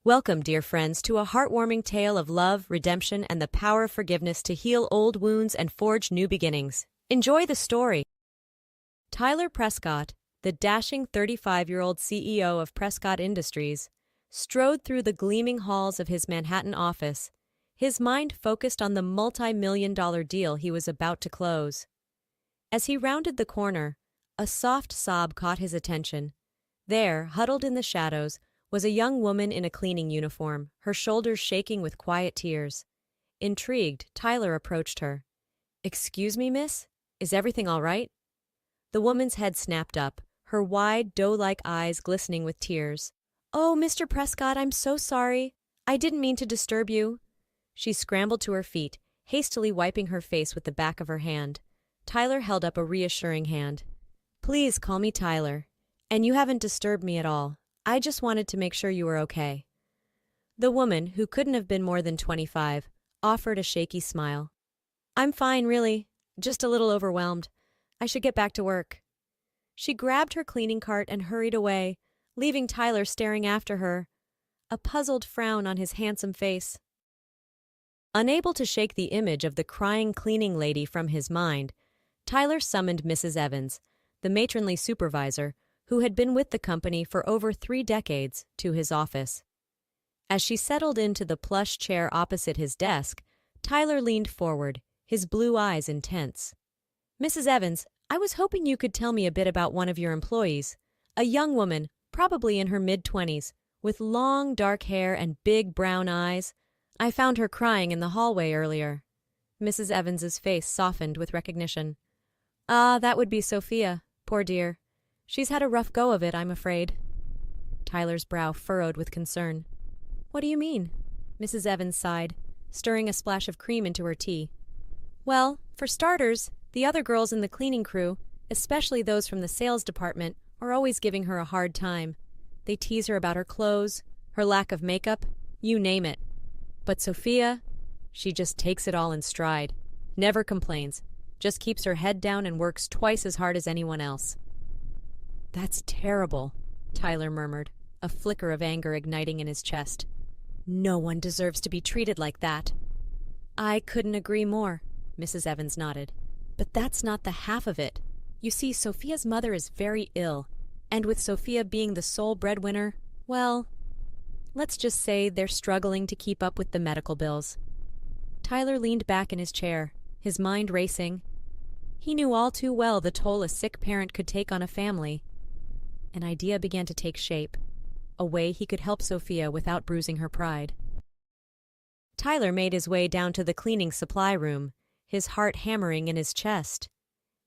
Welcome, dear friends, to a heartwarming tale of love, redemption, and the power of forgiveness to heal old wounds and forge new beginnings. Enjoy the story. Tyler Prescott, the dashing 35-year-old CEO of Prescott Industries, strode through the gleaming halls of his Manhattan office, his mind focused on the multi-million-dollar deal he was about to close. As he rounded the corner, a soft sob caught his attention. There, huddled in the shadows, was a young woman in a cleaning uniform, her shoulders shaking with quiet tears. Intrigued, Tyler approached her. "Excuse me, miss? Is everything all right?" The woman's head snapped up, her wide, doe-like eyes glistening with tears. "Oh, Mr. Prescott, I'm so sorry. I didn't mean to disturb you." She scrambled to her feet, hastily wiping her face with the back of her hand. Tyler held up a reassuring hand. "Please call me Tyler. And you haven't disturbed me at all. I just wanted to make sure you were okay." The woman, who couldn't have been more than 25, offered a shaky smile. "I'm fine, really. Just a little overwhelmed. I should get back to work." She grabbed her cleaning cart and hurried away, leaving Tyler staring after her, a puzzled frown on his handsome face. Unable to shake the image of the crying cleaning lady from his mind, Tyler summoned Mrs. Evans, the matronly supervisor, who had been with the company for over 3 decades, to his office. As she settled into the plush chair opposite his desk, Tyler leaned forward, his blue eyes intense. "Mrs. Evans, I was hoping you could tell me a bit about one of your employees. A young woman, probably in her mid-20s, with long dark hair and big brown eyes. I found her crying in the hallway earlier." Mrs. Evans's face softened with recognition. "Ah, that would be Sophia. Poor dear. She's had a rough go of it, I'm afraid." Tyler's brow furrowed with concern. "What do you mean?" Mrs. Evans sighed, stirring a splash of cream into her tea. "Well, for starters, the other girls in the cleaning crew, especially those from the sales department, are always giving her a hard time. They tease her about her clothes, her lack of makeup, you name it. But Sophia, she just takes it all in stride, never complains, just keeps her head down and works twice as hard as anyone else." "That's terrible," Tyler murmured, a flicker of anger igniting in his chest. "No one deserves to be treated like that." "I couldn't agree more," Mrs. Evans nodded. "But that's not the half of it. You see, Sophia's mother is very ill, and with Sophia being the sole breadwinner, well, let's just say they're struggling to keep up with the medical bills." Tyler leaned back in his chair, his mind racing. He knew all too well the toll a sick parent could take on a family. An idea began to take shape, a way he could help Sophia without bruising her pride. Tyler made his way down to the cleaning supply room, his heart hammering in his chest.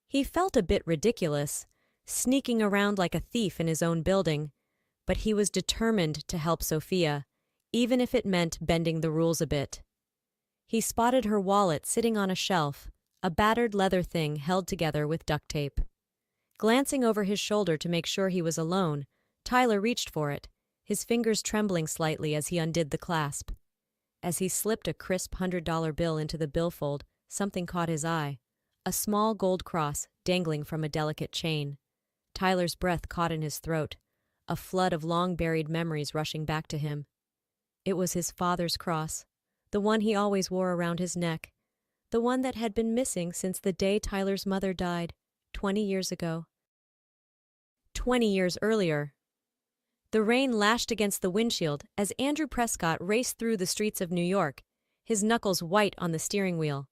He felt a bit ridiculous, sneaking around like a thief in his own building, but he was determined to help Sophia, even if it meant bending the rules a bit. He spotted her wallet sitting on a shelf, a battered leather thing held together with duct tape. Glancing over his shoulder to make sure he was alone, Tyler reached for it, his fingers trembling slightly as he undid the clasp. As he slipped a crisp $100 bill into the billfold, something caught his eye, a small gold cross dangling from a delicate chain. Tyler's breath caught in his throat, a flood of long-buried memories rushing back to him. It was his father's cross, the one he always wore around his neck, the one that had been missing since the day Tyler's mother died, 20 years ago. 20 years earlier. The rain lashed against the windshield as Andrew Prescott raced through the streets of New York, his knuckles white on the steering wheel.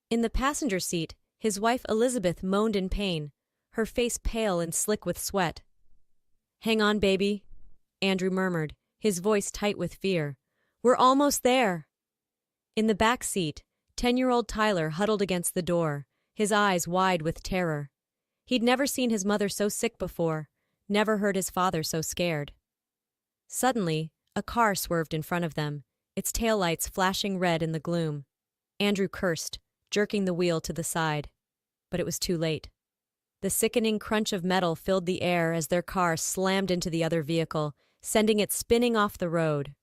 In the passenger seat, his wife Elizabeth moaned in pain, her face pale and slick with sweat. "Hang on, baby," Andrew murmured, his voice tight with fear. "We're almost there." In the back seat, 10-year-old Tyler huddled against the door, his eyes wide with terror. He'd never seen his mother so sick before, never heard his father so scared. Suddenly, a car swerved in front of them, its taillights flashing red in the gloom. Andrew cursed, jerking the wheel to the side. But it was too late. The sickening crunch of metal filled the air as their car slammed into the other vehicle, sending it spinning off the road.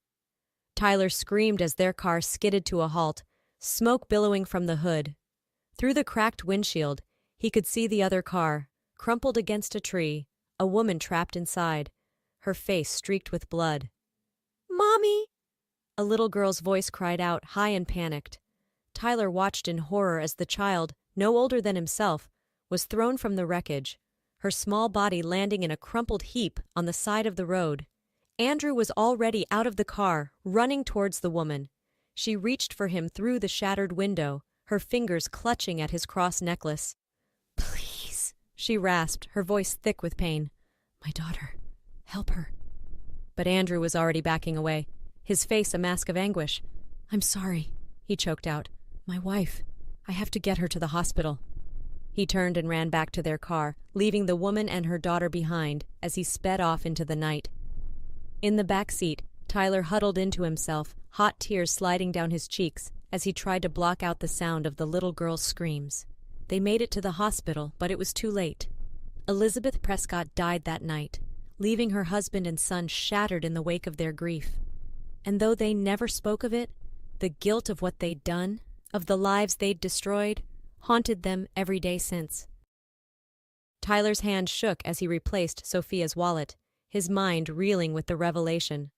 Tyler screamed as their car skidded to a halt, smoke billowing from the hood. Through the cracked windshield, he could see the other car, crumpled against a tree, a woman trapped inside, her face streaked with blood. Mommy! A little girl's voice cried out, high and panicked. Tyler watched in horror as the child, no older than himself, was thrown from the wreckage, her small body landing in a crumpled heap on the side of the road. Andrew was already out of the car, running towards the woman. She reached for him through the shattered window, her fingers clutching at his cross necklace. "Please," she rasped, her voice thick with pain. "My daughter. Help her." But Andrew was already backing away, his face a mask of anguish. "I'm sorry," he choked out. "My wife. I have to get her to the hospital." He turned and ran back to their car, leaving the woman and her daughter behind as he sped off into the night. In the back seat, Tyler huddled into himself, hot tears sliding down his cheeks as he tried to block out the sound of the little girl's screams. They made it to the hospital, but it was too late. Elizabeth Prescott died that night, leaving her husband and son shattered in the wake of their grief. And though they never spoke of it, the guilt of what they'd done, of the lives they'd destroyed, haunted them every day since. Tyler's hand shook as he replaced Sophia's wallet, his mind reeling with the revelation.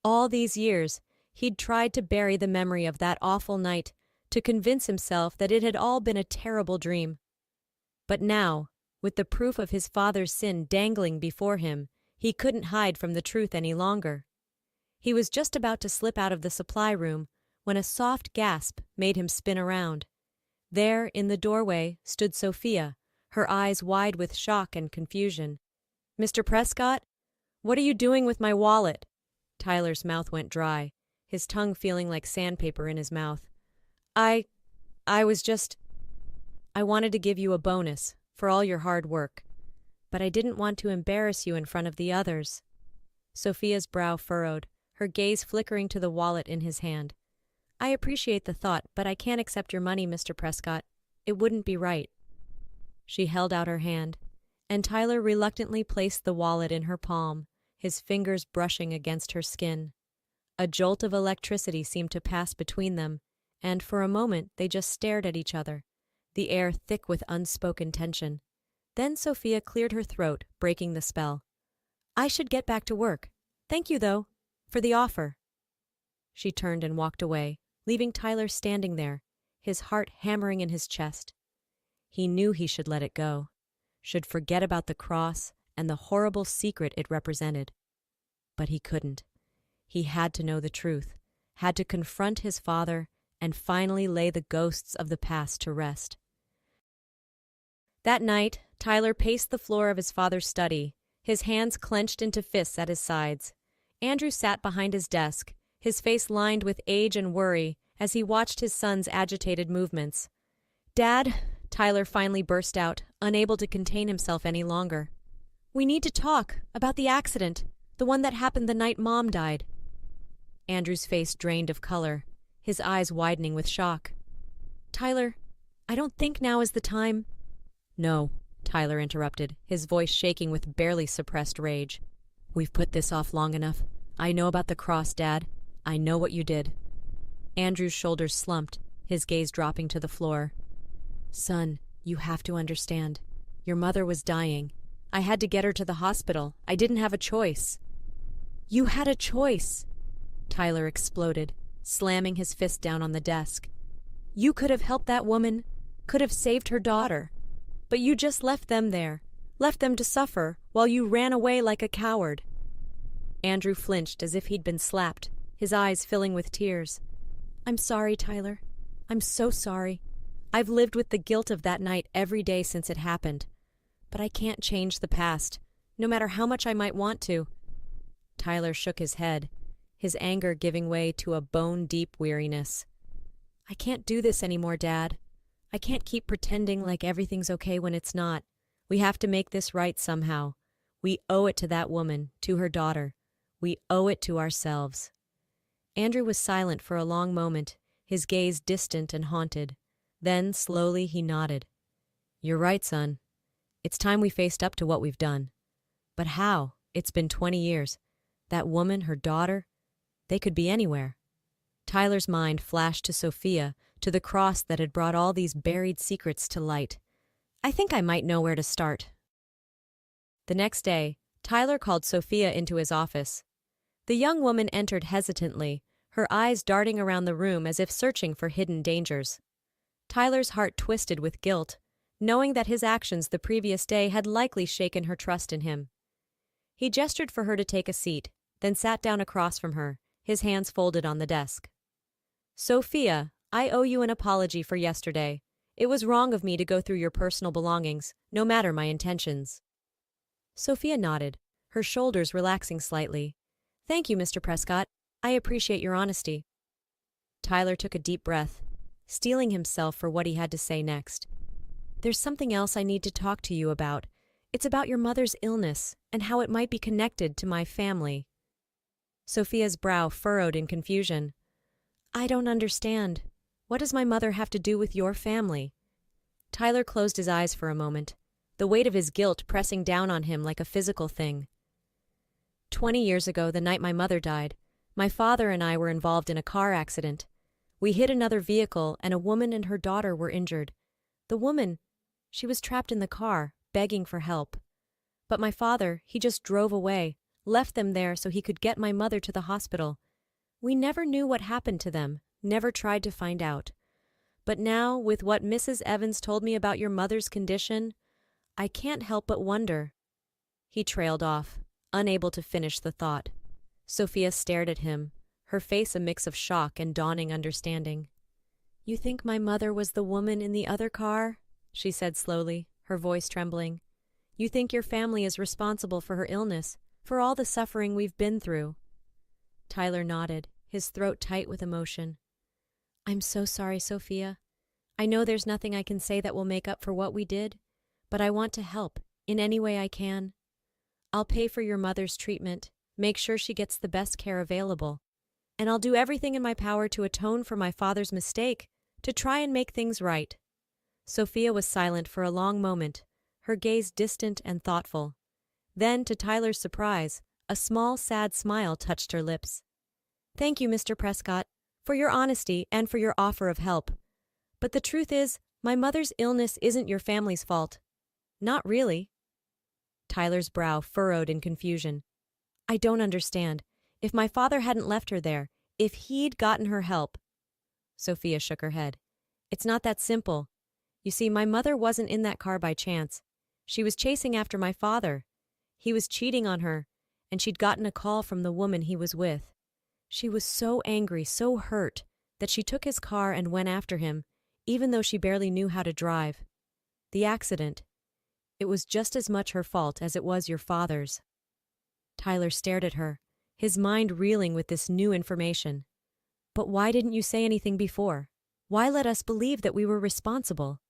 All these years, he'd tried to bury the memory of that awful night, to convince himself that it had all been a terrible dream. But now, with the proof of his father's sin dangling before him, he couldn't hide from the truth any longer. He was just about to slip out of the supply room when a soft gasp made him spin around. There, in the doorway, stood Sophia, her eyes wide with shock and confusion. "Mr. Prescott? What are you doing with my wallet?" Tyler's mouth went dry, his tongue feeling like sandpaper in his mouth. I wanted to give you a bonus for all your hard work, but I didn't want to embarrass you in front of the others." Sophia's brow furrowed, her gaze flickering to the wallet in his hand. "I appreciate the thought, but I can't accept your money, Mr. Prescott. It wouldn't be right." She held out her hand, and Tyler reluctantly placed the wallet in her palm, his fingers brushing against her skin. A jolt of electricity seemed to pass between them, and for a moment they just stared at each other, the air thick with unspoken tension. Then Sophia cleared her throat, breaking the spell. "I should get back to work. Thank you, though, for the offer." She turned and walked away, leaving Tyler standing there, his heart hammering in his chest. He knew he should let it go, should forget about the cross and the horrible secret it represented. But he couldn't. He had to know the truth, had to confront his father, and finally lay the ghosts of the past to rest. That night, Tyler paced the floor of his father's study, his hands clenched into fists at his sides. Andrew sat behind his desk, his face lined with age and worry as he watched his son's agitated movements. "Dad," Tyler finally burst out, unable to contain himself any longer. "We need to talk about the accident, the one that happened the night Mom died." Andrew's face drained of color, his eyes widening with shock. "Tyler, I don't think now is the time." "No," Tyler interrupted, his voice shaking with barely suppressed rage. "We've put this off long enough. I know about the cross, Dad. I know what you did." Andrew's shoulders slumped, his gaze dropping to the floor. "Son, you have to understand. Your mother was dying. I had to get her to the hospital. I didn't have a choice." "You had a choice," Tyler exploded, slamming his fist down on the desk. "You could have helped that woman, could have saved her daughter. But you just left them there, left them to suffer while you ran away like a coward." Andrew flinched as if he'd been slapped, his eyes filling with tears. "I'm sorry, Tyler. I'm so sorry. I've lived with the guilt of that night every day since it happened. But I can't change the past, no matter how much I might want to." Tyler shook his head, his anger giving way to a bone-deep weariness. "I can't do this anymore, Dad. I can't keep pretending like everything's okay when it's not. We have to make this right somehow. We owe it to that woman, to her daughter. We owe it to ourselves." Andrew was silent for a long moment, his gaze distant and haunted. Then, slowly, he nodded. "You're right, son. It's time we faced up to what we've done. But how? It's been 20 years. That woman, her daughter, they could be anywhere." Tyler's mind flashed to Sophia, to the cross that had brought all these buried secrets to light. "I think I might know where to start." The next day, Tyler called Sophia into his office. The young woman entered hesitantly, her eyes darting around the room as if searching for hidden dangers. Tyler's heart twisted with guilt, knowing that his actions the previous day had likely shaken her trust in him. He gestured for her to take a seat, then sat down across from her, his hands folded on the desk. "Sophia, I owe you an apology for yesterday. It was wrong of me to go through your personal belongings, no matter my intentions." Sophia nodded, her shoulders relaxing slightly. "Thank you, Mr. Prescott. I appreciate your honesty." Tyler took a deep breath, steeling himself for what he had to say next. "There's something else I need to talk to you about. It's about your mother's illness and how it might be connected to my family." Sophia's brow furrowed in confusion. "I don't understand. What does my mother have to do with your family?" Tyler closed his eyes for a moment, the weight of his guilt pressing down on him like a physical thing. 20 years ago, the night my mother died, my father and I were involved in a car accident. We hit another vehicle and a woman and her daughter were injured. The woman, she was trapped in the car, begging for help. But my father, he just drove away, left them there so he could get my mother to the hospital. We never knew what happened to them, never tried to find out. But now, with what Mrs. Evans told me about your mother's condition, I can't help but wonder." He trailed off, unable to finish the thought. Sophia stared at him, her face a mix of shock and dawning understanding. "You think my mother was the woman in the other car?" she said slowly, her voice trembling. "You think your family is responsible for her illness, for all the suffering we've been through?" Tyler nodded, his throat tight with emotion. "I'm so sorry, Sophia. I know there's nothing I can say that will make up for what we did, but I want to help in any way I can. I'll pay for your mother's treatment, make sure she gets the best care available, and I'll do everything in my power to atone for my father's mistake, to try and make things right." Sophia was silent for a long moment, her gaze distant and thoughtful. Then, to Tyler's surprise, a small, sad smile touched her lips. "Thank you, Mr. Prescott, for your honesty and for your offer of help. But the truth is, my mother's illness isn't your family's fault. Not really." Tyler's brow furrowed in confusion. "I don't understand. If my father hadn't left her there, if he'd gotten her help—" Sophia shook her head. "It's not that simple. You see, my mother wasn't in that car by chance. She was chasing after my father. He was cheating on her, and she'd gotten a call from the woman he was with. She was so angry, so hurt, that she took his car and went after him, even though she barely knew how to drive. The accident, it was just as much her fault as it was your father's." Tyler stared at her, his mind reeling with this new information. "But why didn't you say anything before? Why let us believe that we were responsible?"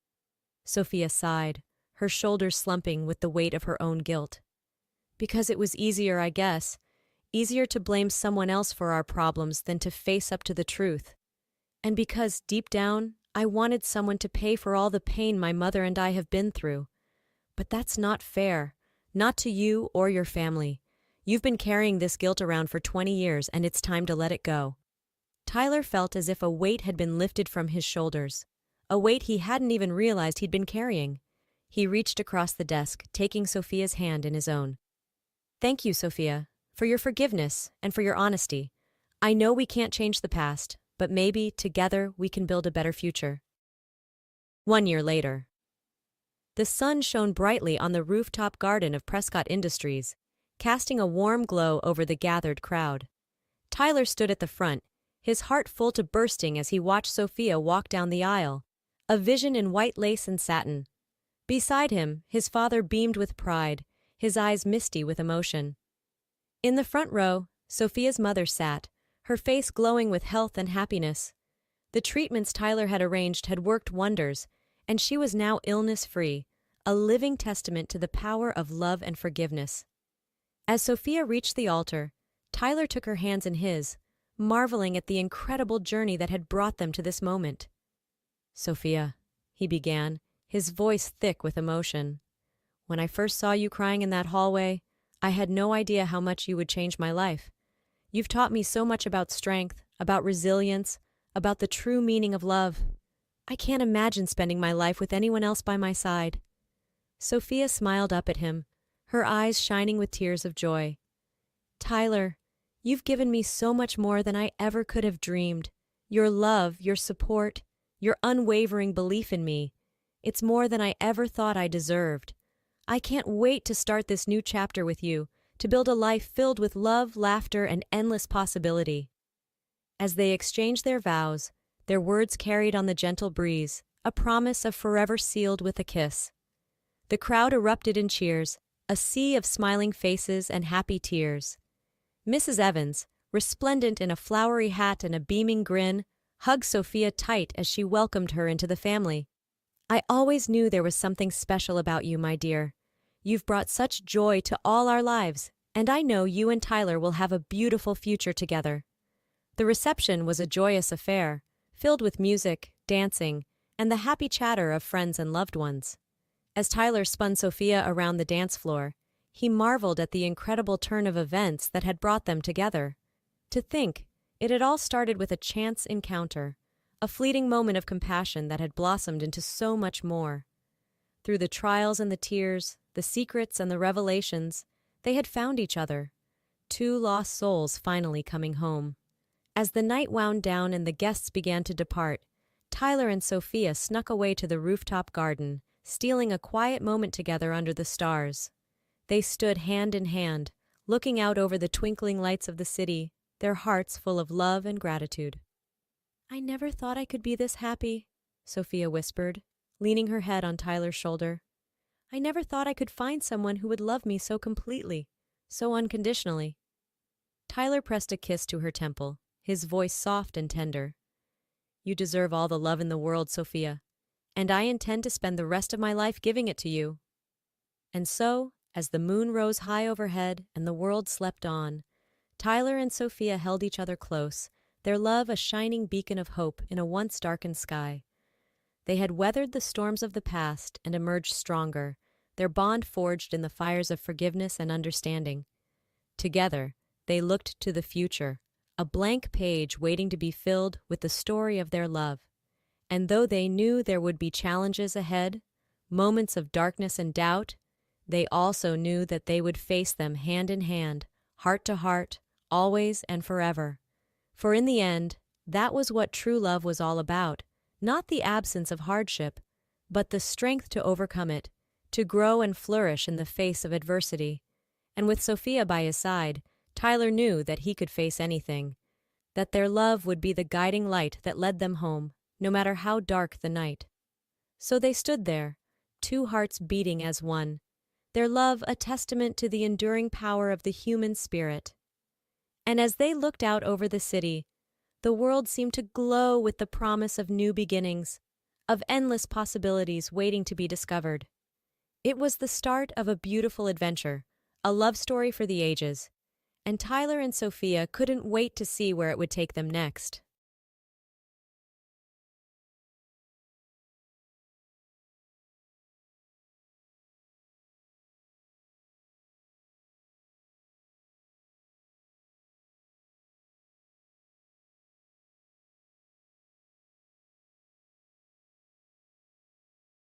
Sophia sighed, her shoulders slumping with the weight of her own guilt. "Because it was easier, I guess. Easier to blame someone else for our problems than to face up to the truth. And because, deep down, I wanted someone to pay for all the pain my mother and I have been through. But that's not fair, not to you or your family. You've been carrying this guilt around for 20 years, and it's time to let it go." Tyler felt as if a weight had been lifted from his shoulders, a weight he hadn't even realized he'd been carrying. He reached across the desk, taking Sophia's hand in his own. "Thank you, Sophia, for your forgiveness and for your honesty. I know we can't change the past, but maybe, together, we can build a better future." 1 year later. The sun shone brightly on the rooftop garden of Prescott Industries, casting a warm glow over the gathered crowd. Tyler stood at the front, his heart full to bursting as he watched Sophia walk down the aisle, a vision in white lace and satin. Beside him, his father beamed with pride, his eyes misty with emotion. In the front row, Sophia's mother sat, her face glowing with health and happiness. The treatments Tyler had arranged had worked wonders, and she was now illness-free, a living testament to the power of love and forgiveness. As Sophia reached the altar, Tyler took her hands in his, marveling at the incredible journey that had brought them to this moment. "Sophia," he began, his voice thick with emotion, "when I first saw you crying in that hallway, I had no idea how much you would change my life. You've taught me so much about strength, about resilience, about the true meaning of love. I can't imagine spending my life with anyone else by my side." Sophia smiled up at him, her eyes shining with tears of joy. "Tyler, You've given me so much more than I ever could have dreamed. Your love, your support, your unwavering belief in me. It's more than I ever thought I deserved. I can't wait to start this new chapter with you, to build a life filled with love, laughter, and endless possibility." As they exchanged their vows, their words carried on the gentle breeze, a promise of forever sealed with a kiss. The crowd erupted in cheers, a sea of smiling faces and happy tears. Mrs. Evans, resplendent in a flowery hat and a beaming grin, hugged Sophia tight as she welcomed her into the family. "I always knew there was something special about you, my dear. You've brought such joy to all our lives, and I know you and Tyler will have a beautiful future together." The reception was a joyous affair, filled with music, dancing, and the happy chatter of friends and loved ones. As Tyler spun Sophia around the dance floor, he marveled at the incredible turn of events that had brought them together. To think, it had all started with a chance encounter, a fleeting moment of compassion that had blossomed into so much more. Through the trials and the tears, the secrets and the revelations, they had found each other, two lost souls finally coming home. As the night wound down and the guests began to depart, Tyler and Sophia snuck away to the rooftop garden, stealing a quiet moment together under the stars. They stood hand in hand, looking out over the twinkling lights of the city, their hearts full of love and gratitude. "I never thought I could be this happy," Sophia whispered, leaning her head on Tyler's shoulder. "I never thought I could find someone who would love me so completely, so unconditionally." Tyler pressed a kiss to her temple, his voice soft and tender. "You deserve all the love in the world, Sophia, and I intend to spend the rest of my life giving it to you." And so, as the moon rose high overhead and the world slept on, Tyler and Sophia held each other close, their love a shining beacon of hope in a once darkened sky. They had weathered the storms of the past and emerged stronger, their bond forged in the fires of forgiveness and understanding. Together, they looked to the future, a blank page waiting to be filled with the story of their love. And though they knew there would be challenges ahead, moments of darkness and doubt, they also knew that they would face them hand in hand, heart to heart, always and forever. For in the end, that was what true love was all about, not the absence of hardship, but the strength to overcome it, to grow and flourish in the face of adversity. And with Sophia by his side, Tyler knew that he could face anything, that their love would be the guiding light that led them home, no matter how dark the night. So they stood there, two hearts beating as one, their love a testament to the enduring power of the human spirit. And as they looked out over the city, the world seemed to glow with the promise of new beginnings, of endless possibilities waiting to be discovered. It was the start of a beautiful adventure, a love story for the ages, and Tyler and Sophia couldn't wait to see where it would take them next.